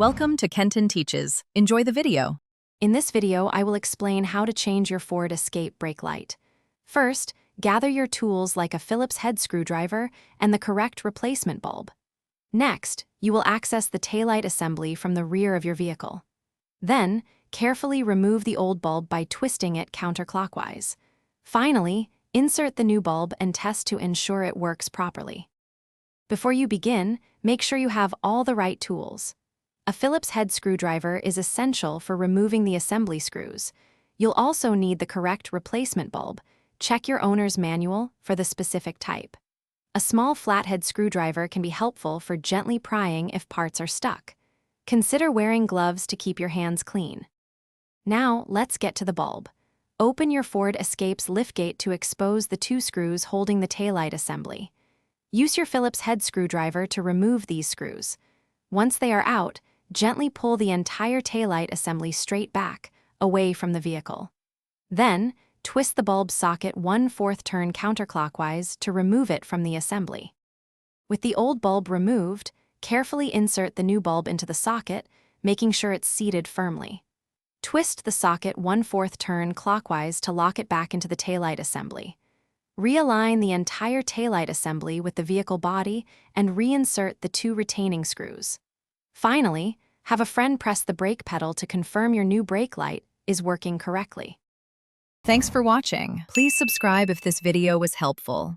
Welcome to Kenton Teaches. Enjoy the video. In this video, I will explain how to change your Ford Escape brake light. First, gather your tools like a Phillips head screwdriver and the correct replacement bulb. Next, you will access the taillight assembly from the rear of your vehicle. Then, carefully remove the old bulb by twisting it counterclockwise. Finally, insert the new bulb and test to ensure it works properly. Before you begin, make sure you have all the right tools. A Phillips head screwdriver is essential for removing the assembly screws. You'll also need the correct replacement bulb. Check your owner's manual for the specific type. A small flathead screwdriver can be helpful for gently prying if parts are stuck. Consider wearing gloves to keep your hands clean. Now, let's get to the bulb. Open your Ford Escape's liftgate to expose the two screws holding the taillight assembly. Use your Phillips head screwdriver to remove these screws. Once they are out, gently pull the entire taillight assembly straight back, away from the vehicle. Then, twist the bulb socket 1/4 turn counterclockwise to remove it from the assembly. With the old bulb removed, carefully insert the new bulb into the socket, making sure it's seated firmly. Twist the socket 1/4 turn clockwise to lock it back into the taillight assembly. Realign the entire taillight assembly with the vehicle body and reinsert the two retaining screws. Finally, have a friend press the brake pedal to confirm your new brake light is working correctly. Thanks for watching. Please subscribe if this video was helpful.